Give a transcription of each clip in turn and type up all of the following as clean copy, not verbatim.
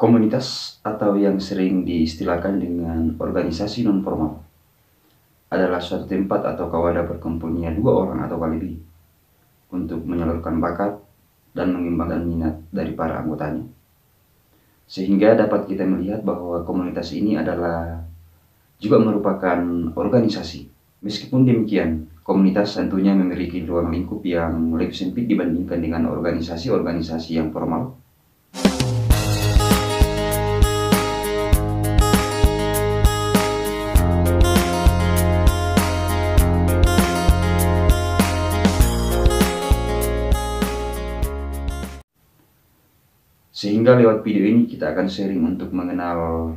Komunitas atau yang sering diistilahkan dengan organisasi non-formal adalah suatu tempat atau wadah berkumpulnya dua orang atau lebih untuk menyalurkan bakat dan mengembangkan minat dari para anggotanya. Sehingga dapat kita melihat bahwa komunitas ini adalah juga merupakan organisasi. Meskipun demikian, komunitas tentunya memiliki ruang lingkup yang lebih sempit dibandingkan dengan organisasi-organisasi yang formal. Sehingga lewat video ini kita akan sharing untuk mengenal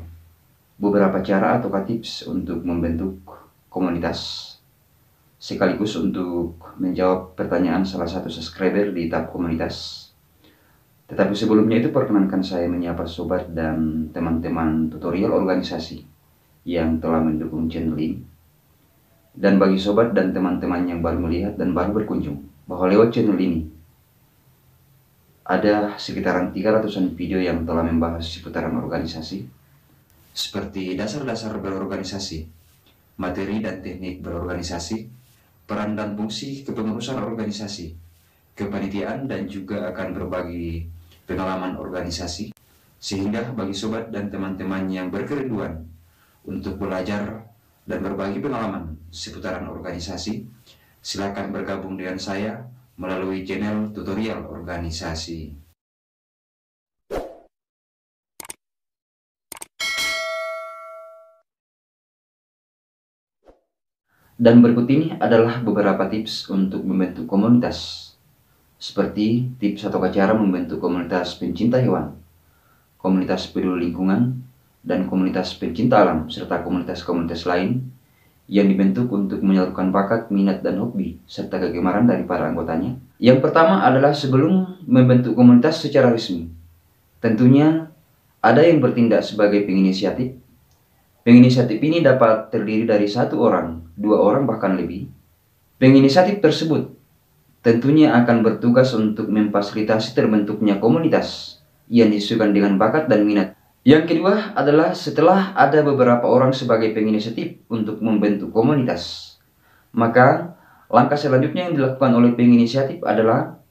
beberapa cara atau tips untuk membentuk komunitas, sekaligus untuk menjawab pertanyaan salah satu subscriber di tab komunitas. Tetapi sebelumnya itu perkenankan saya menyapa sobat dan teman-teman tutorial organisasi yang telah mendukung channel ini. Dan bagi sobat dan teman-teman yang baru melihat dan baru berkunjung, bahwa lewat channel ini ada sekitaran 300-an video yang telah membahas seputaran organisasi, seperti dasar-dasar berorganisasi, materi dan teknik berorganisasi, peran dan fungsi kepengurusan organisasi, kepanitiaan, dan juga akan berbagi pengalaman organisasi. Sehingga bagi sobat dan teman-teman yang berkerinduan untuk belajar dan berbagi pengalaman seputaran organisasi, silakan bergabung dengan saya melalui channel tutorial organisasi. Dan berikut ini adalah beberapa tips untuk membentuk komunitas, seperti tips atau cara membentuk komunitas pencinta hewan, komunitas peduli lingkungan, dan komunitas pencinta alam, serta komunitas-komunitas lain yang dibentuk untuk menyalurkan bakat, minat, dan hobi, serta kegemaran dari para anggotanya. Yang pertama adalah sebelum membentuk komunitas secara resmi, tentunya ada yang bertindak sebagai penginisiatif. Penginisiatif ini dapat terdiri dari satu orang, dua orang, bahkan lebih. Penginisiatif tersebut tentunya akan bertugas untuk memfasilitasi terbentuknya komunitas yang disesuaikan dengan bakat dan minat. Yang kedua adalah setelah ada beberapa orang sebagai penginisiatif untuk membentuk komunitas, maka langkah selanjutnya yang dilakukan oleh penginisiatif adalah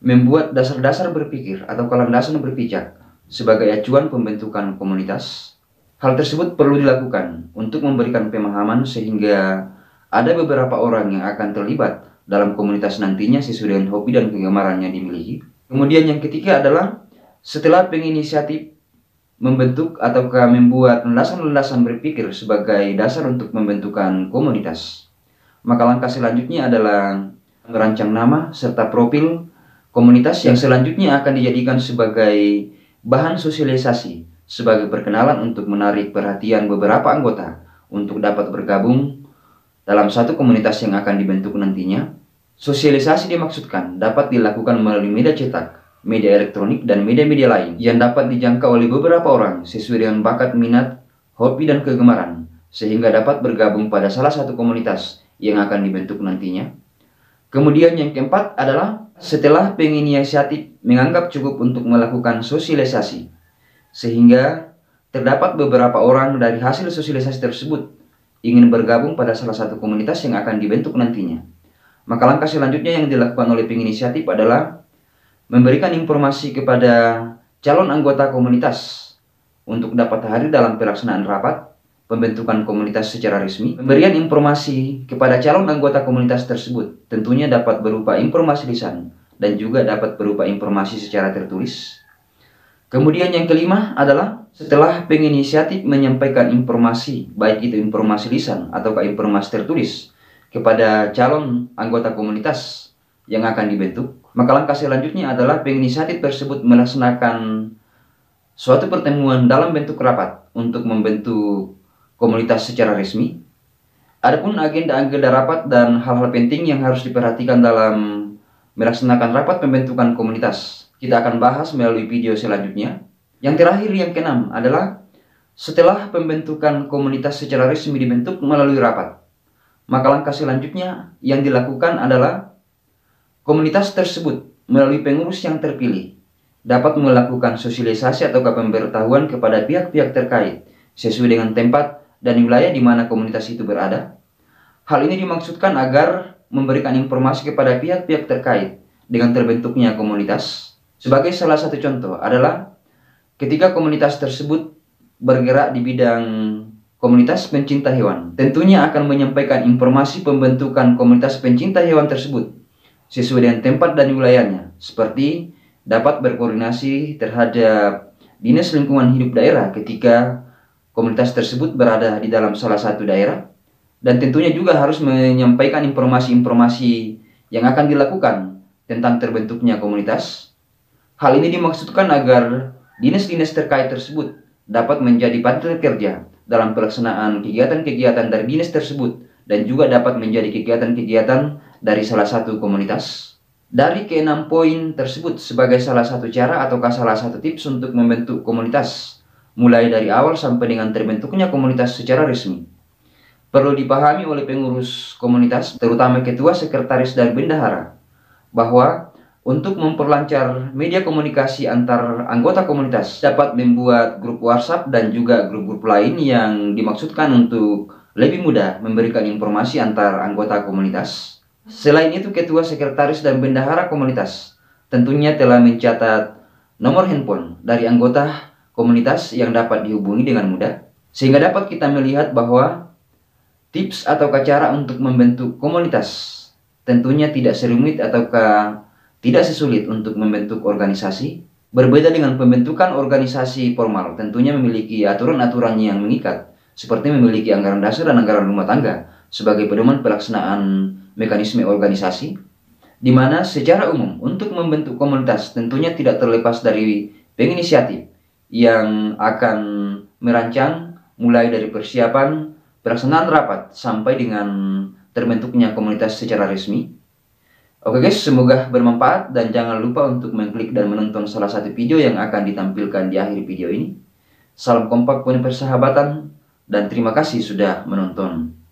membuat dasar-dasar berpikir atau landasan berpijak sebagai acuan pembentukan komunitas. Hal tersebut perlu dilakukan untuk memberikan pemahaman sehingga ada beberapa orang yang akan terlibat dalam komunitas nantinya sesuai dengan hobi dan kegemaran yang dimiliki. Kemudian yang ketiga adalah setelah penginisiatif membentuk atau membuat landasan-landasan berpikir sebagai dasar untuk pembentukan komunitas, maka langkah selanjutnya adalah merancang nama serta profil komunitas yang selanjutnya akan dijadikan sebagai bahan sosialisasi sebagai perkenalan untuk menarik perhatian beberapa anggota untuk dapat bergabung dalam satu komunitas yang akan dibentuk nantinya. Sosialisasi dimaksudkan dapat dilakukan melalui media cetak, media elektronik, dan media-media lain yang dapat dijangkau oleh beberapa orang sesuai dengan bakat, minat, hobi, dan kegemaran, sehingga dapat bergabung pada salah satu komunitas yang akan dibentuk nantinya. Kemudian yang keempat adalah setelah penginisiatif menganggap cukup untuk melakukan sosialisasi, sehingga terdapat beberapa orang dari hasil sosialisasi tersebut ingin bergabung pada salah satu komunitas yang akan dibentuk nantinya, maka langkah selanjutnya yang dilakukan oleh penginisiatif adalah memberikan informasi kepada calon anggota komunitas untuk dapat hadir dalam pelaksanaan rapat pembentukan komunitas secara resmi. Pemberian informasi kepada calon anggota komunitas tersebut tentunya dapat berupa informasi lisan dan juga dapat berupa informasi secara tertulis. Kemudian yang kelima adalah setelah penginisiatif menyampaikan informasi, baik itu informasi lisan atau informasi tertulis kepada calon anggota komunitas yang akan dibentuk, maka langkah selanjutnya adalah penginisiatif tersebut melaksanakan suatu pertemuan dalam bentuk rapat untuk membentuk komunitas secara resmi. Adapun agenda-agenda rapat dan hal-hal penting yang harus diperhatikan dalam melaksanakan rapat pembentukan komunitas, kita akan bahas melalui video selanjutnya. Yang terakhir, yang keenam adalah setelah pembentukan komunitas secara resmi dibentuk melalui rapat, maka langkah selanjutnya yang dilakukan adalah komunitas tersebut melalui pengurus yang terpilih dapat melakukan sosialisasi atau pemberitahuan kepada pihak-pihak terkait sesuai dengan tempat dan wilayah di mana komunitas itu berada. Hal ini dimaksudkan agar memberikan informasi kepada pihak-pihak terkait dengan terbentuknya komunitas. Sebagai salah satu contoh adalah ketika komunitas tersebut bergerak di bidang komunitas pencinta hewan, tentunya akan menyampaikan informasi pembentukan komunitas pencinta hewan tersebut sesuai dengan tempat dan wilayahnya, seperti dapat berkoordinasi terhadap Dinas Lingkungan Hidup daerah ketika komunitas tersebut berada di dalam salah satu daerah, dan tentunya juga harus menyampaikan informasi-informasi yang akan dilakukan tentang terbentuknya komunitas. Hal ini dimaksudkan agar dinas-dinas terkait tersebut dapat menjadi partner kerja dalam pelaksanaan kegiatan-kegiatan dari dinas tersebut dan juga dapat menjadi kegiatan-kegiatan dari salah satu komunitas. Dari ke-6 poin tersebut sebagai salah satu cara ataukah salah satu tips untuk membentuk komunitas, mulai dari awal sampai dengan terbentuknya komunitas secara resmi. Perlu dipahami oleh pengurus komunitas, terutama ketua, sekretaris, dan bendahara, bahwa untuk memperlancar media komunikasi antar anggota komunitas dapat membuat grup WhatsApp dan juga grup-grup lain yang dimaksudkan untuk lebih mudah memberikan informasi antar anggota komunitas. Selain itu, ketua, sekretaris, dan bendahara komunitas tentunya telah mencatat nomor handphone dari anggota komunitas yang dapat dihubungi dengan mudah, sehingga dapat kita melihat bahwa tips atau cara untuk membentuk komunitas tentunya tidak serumit ataukah tidak sesulit untuk membentuk organisasi. Berbeda dengan pembentukan organisasi formal, tentunya memiliki aturan-aturan yang mengikat, seperti memiliki anggaran dasar dan anggaran rumah tangga sebagai pedoman pelaksanaan mekanisme organisasi, di mana secara umum untuk membentuk komunitas tentunya tidak terlepas dari penginisiatif yang akan merancang mulai dari persiapan pelaksanaan rapat sampai dengan terbentuknya komunitas secara resmi. Oke guys, semoga bermanfaat dan jangan lupa untuk mengklik dan menonton salah satu video yang akan ditampilkan di akhir video ini. Salam kompak, penuh persahabatan, dan terima kasih sudah menonton.